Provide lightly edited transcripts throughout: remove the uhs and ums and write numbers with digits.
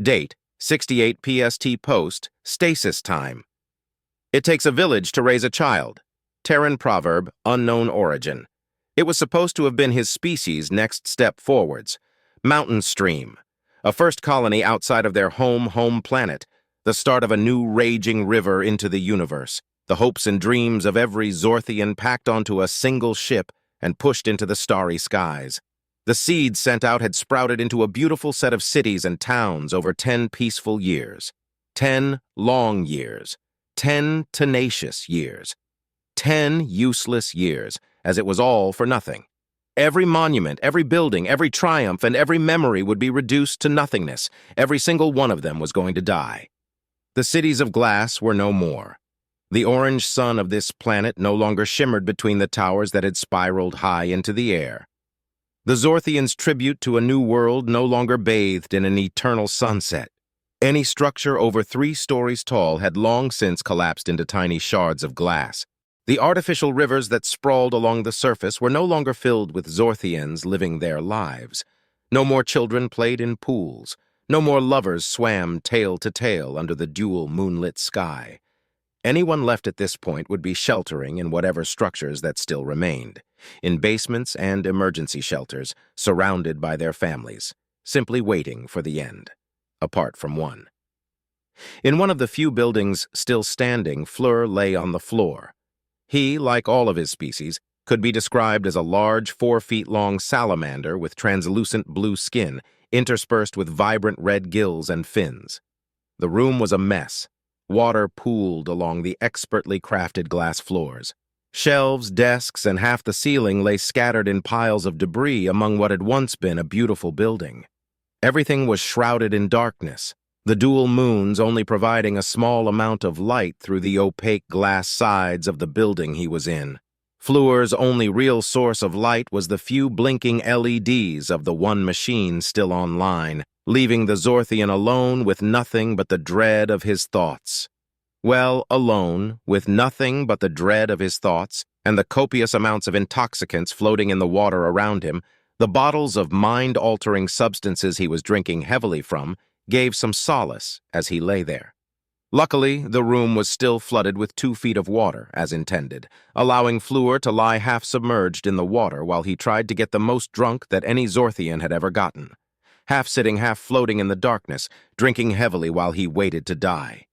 Date, 68 PST post, stasis time. It takes a village to raise a child. Terran proverb, unknown origin. It was supposed to have been his species' next step forwards. Mountain stream. A first colony outside of their home planet. The start of a new raging river into the universe. The hopes and dreams of every Zorthian packed onto a single ship and pushed into the starry skies. The seeds sent out had sprouted into a beautiful set of cities and towns over 10 peaceful years. 10 long years. 10 tenacious years. 10 useless years, as it was all for nothing. Every monument, every building, every triumph, and every memory would be reduced to nothingness. Every single one of them was going to die. The cities of glass were no more. The orange sun of this planet no longer shimmered between the towers that had spiraled high into the air. The Zorthians' tribute to a new world no longer bathed in an eternal sunset. Any structure over 3 stories tall had long since collapsed into tiny shards of glass. The artificial rivers that sprawled along the surface were no longer filled with Zorthians living their lives. No more children played in pools. No more lovers swam tail to tail under the dual moonlit sky. Anyone left at this point would be sheltering in whatever structures that still remained, in basements and emergency shelters, surrounded by their families, simply waiting for the end, apart from one. In one of the few buildings still standing, Fleur lay on the floor. He, like all of his species, could be described as a large 4-feet-long salamander with translucent blue skin, interspersed with vibrant red gills and fins. The room was a mess. Water pooled along the expertly crafted glass floors. Shelves, desks, and half the ceiling lay scattered in piles of debris among what had once been a beautiful building. Everything was shrouded in darkness, the dual moons only providing a small amount of light through the opaque glass sides of the building he was in. Fleur's only real source of light was the few blinking LEDs of the one machine still online, leaving the Zorthian alone with nothing but the dread of his thoughts. Well, alone, with nothing but the dread of his thoughts, and the copious amounts of intoxicants floating in the water around him, the bottles of mind-altering substances he was drinking heavily from gave some solace as he lay there. Luckily, the room was still flooded with 2 feet of water, as intended, allowing Fleur to lie half-submerged in the water while he tried to get the most drunk that any Zorthian had ever gotten. Half-sitting, half-floating in the darkness, drinking heavily while he waited to die.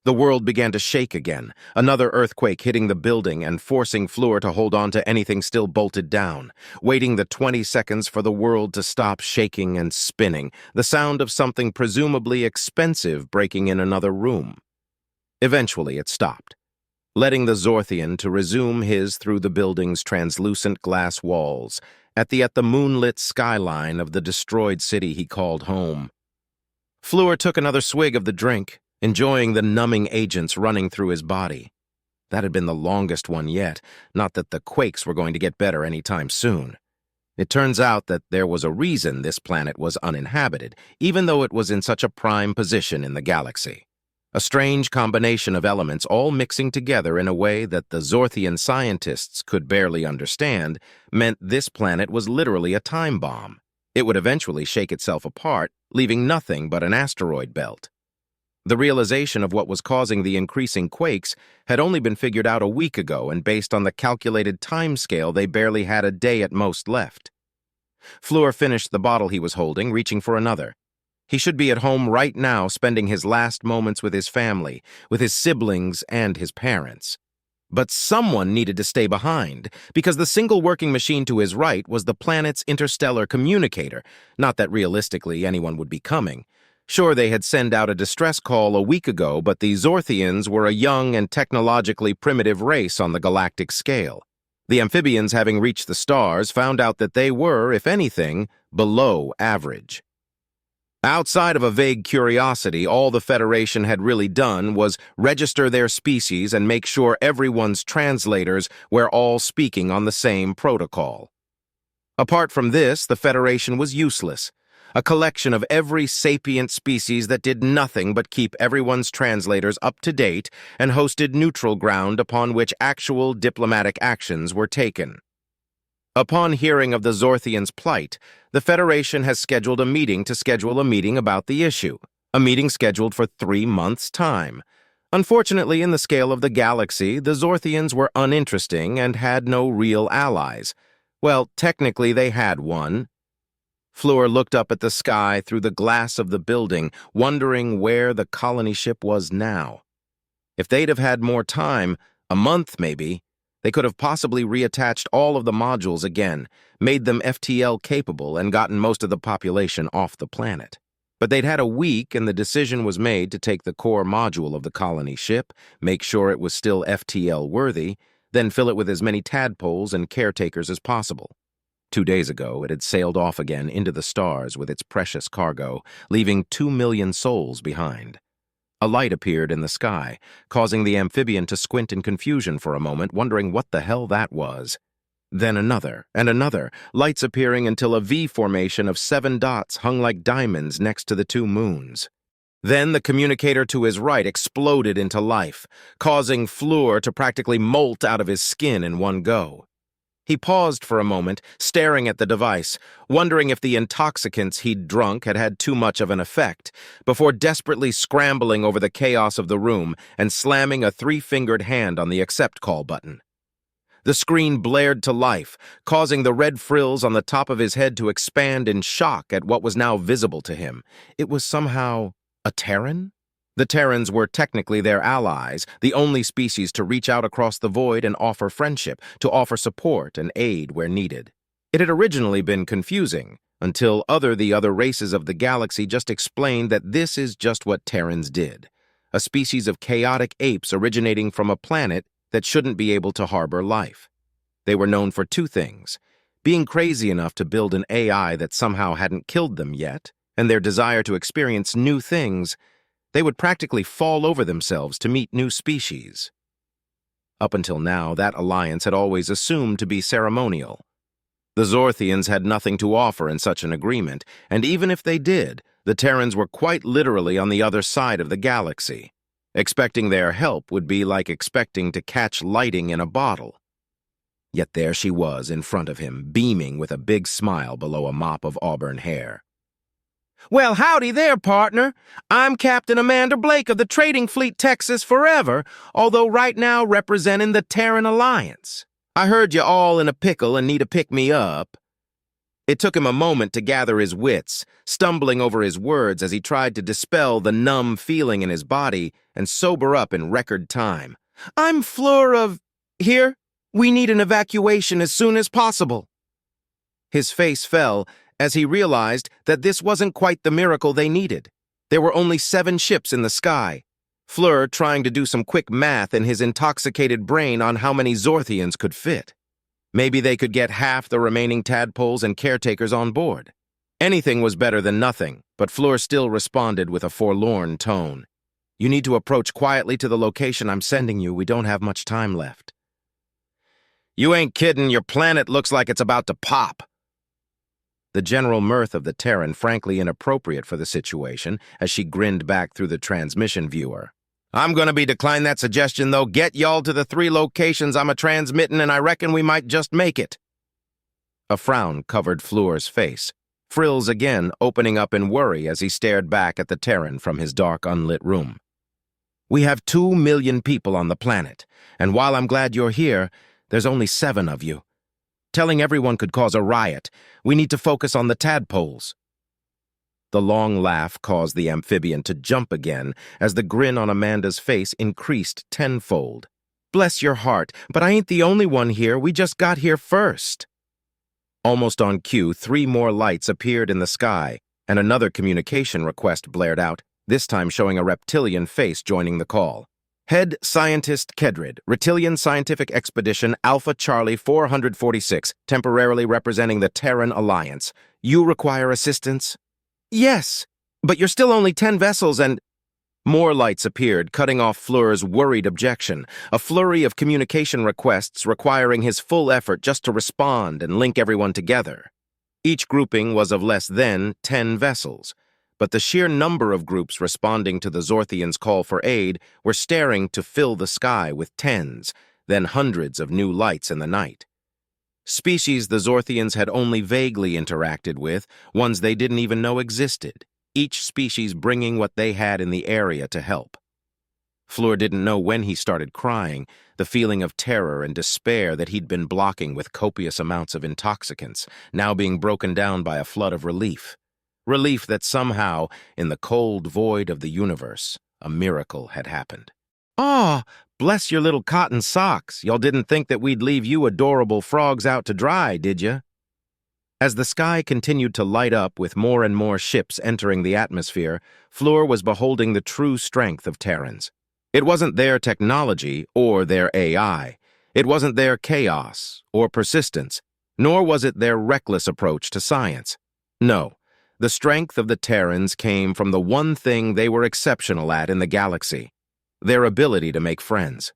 The world began to shake again, another earthquake hitting the building and forcing Fleur to hold on to anything still bolted down, waiting the 20 seconds for the world to stop shaking and spinning, the sound of something presumably expensive breaking in another room. Eventually it stopped, letting the Zorthian to resume his through the building's translucent glass walls, at the moonlit skyline of the destroyed city he called home. Fleur took another swig of the drink, enjoying the numbing agents running through his body. That had been the longest one yet, not that the quakes were going to get better any time soon. It turns out that there was a reason this planet was uninhabited, even though it was in such a prime position in the galaxy. A strange combination of elements all mixing together in a way that the Zorthian scientists could barely understand meant this planet was literally a time bomb. It would eventually shake itself apart, leaving nothing but an asteroid belt. The realization of what was causing the increasing quakes had only been figured out a week ago, and based on the calculated timescale, they barely had a day at most left. Fleur finished the bottle he was holding, reaching for another. He should be at home right now, spending his last moments with his family, with his siblings and his parents. But someone needed to stay behind, because the single working machine to his right was the planet's interstellar communicator, not that realistically anyone would be coming. Sure, they had sent out a distress call a week ago, but the Zorthians were a young and technologically primitive race on the galactic scale. The amphibians, having reached the stars, found out that they were, if anything, below average. Outside of a vague curiosity, all the Federation had really done was register their species and make sure everyone's translators were all speaking on the same protocol. Apart from this, the Federation was useless. A collection of every sapient species that did nothing but keep everyone's translators up to date and hosted neutral ground upon which actual diplomatic actions were taken. Upon hearing of the Zorthians' plight, the Federation has scheduled a meeting about the issue. a meeting scheduled for 3 months' time. Unfortunately, in the scale of the galaxy, the Zorthians were uninteresting and had no real allies. Well, technically they had one. Fleur looked up at the sky through the glass of the building, wondering where the colony ship was now. If they'd have had more time, a month maybe, they could have possibly reattached all of the modules again, made them FTL capable, and gotten most of the population off the planet. But they'd had a week, and the decision was made to take the core module of the colony ship, make sure it was still FTL worthy, then fill it with as many tadpoles and caretakers as possible. 2 days ago, it had sailed off again into the stars with its precious cargo, leaving 2 million souls behind. A light appeared in the sky, causing the amphibian to squint in confusion for a moment, wondering what the hell that was. Then another, and another, lights appearing until a V formation of 7 dots hung like diamonds next to the 2 moons. Then the communicator to his right exploded into life, causing Fleur to practically molt out of his skin in one go. He paused for a moment, staring at the device, wondering if the intoxicants he'd drunk had had too much of an effect, before desperately scrambling over the chaos of the room and slamming a 3-fingered hand on the accept call button. The screen blared to life, causing the red frills on the top of his head to expand in shock at what was now visible to him. It was somehow a Terran? The Terrans were technically their allies, the only species to reach out across the void and offer friendship, to offer support and aid where needed. It had originally been confusing, until the other races of the galaxy just explained that this is just what Terrans did, a species of chaotic apes originating from a planet that shouldn't be able to harbor life. They were known for 2 things, being crazy enough to build an AI that somehow hadn't killed them yet, and their desire to experience new things. They would practically fall over themselves to meet new species. Up until now, that alliance had always assumed to be ceremonial. The Zorthians had nothing to offer in such an agreement, and even if they did, the Terrans were quite literally on the other side of the galaxy. Expecting their help would be like expecting to catch lightning in a bottle. Yet there she was in front of him, beaming with a big smile below a mop of auburn hair. "Well, howdy there, partner. I'm Captain Amanda Blake of the Trading Fleet Texas Forever, although right now representing the Terran Alliance. I heard you all in a pickle and need a pick-me-up." It took him a moment to gather his wits, stumbling over his words as he tried to dispel the numb feeling in his body and sober up in record time. "I'm Fleur of... Here, we need an evacuation as soon as possible." His face fell as he realized that this wasn't quite the miracle they needed. There were only 7 ships in the sky. Fleur trying to do some quick math in his intoxicated brain on how many Zorthians could fit. Maybe they could get half the remaining tadpoles and caretakers on board. Anything was better than nothing, but Fleur still responded with a forlorn tone. "You need to approach quietly to the location I'm sending you. We don't have much time left." "You ain't kidding. Your planet looks like it's about to pop." The general mirth of the Terran frankly inappropriate for the situation as she grinned back through the transmission viewer. "I'm gonna be decline that suggestion, though. Get y'all to the 3 locations I'm a-transmitting, and I reckon we might just make it." A frown covered Fleur's face, frills again opening up in worry as he stared back at the Terran from his dark, unlit room. "We have 2 million people on the planet, and while I'm glad you're here, there's only 7 of you. Telling everyone could cause a riot. We need to focus on the tadpoles." The long laugh caused the amphibian to jump again as the grin on Amanda's face increased tenfold. "Bless your heart, but I ain't the only one here. We just got here first." Almost on cue, 3 more lights appeared in the sky, and another communication request blared out, this time showing a reptilian face joining the call. "Head Scientist Kedrid, Reptilian Scientific Expedition Alpha Charlie 446, temporarily representing the Terran Alliance. You require assistance?" "Yes, but you're still only 10 vessels and—" More lights appeared, cutting off Fleur's worried objection, a flurry of communication requests requiring his full effort just to respond and link everyone together. Each grouping was of less than 10 vessels, but the sheer number of groups responding to the Zorthians' call for aid were staring to fill the sky with tens, then hundreds of new lights in the night. Species the Zorthians had only vaguely interacted with, ones they didn't even know existed. each species bringing what they had in the area to help. Fleur didn't know when he started crying, the feeling of terror and despair that he'd been blocking with copious amounts of intoxicants, now being broken down by a flood of relief. Relief that somehow, in the cold void of the universe, a miracle had happened. "Aw, bless your little cotton socks. Y'all didn't think that we'd leave you adorable frogs out to dry, did ya?" As the sky continued to light up with more and more ships entering the atmosphere, Fleur was beholding the true strength of Terrans. It wasn't their technology or their AI. It wasn't their chaos or persistence, nor was it their reckless approach to science. No, the strength of the Terrans came from the one thing they were exceptional at in the galaxy: their ability to make friends.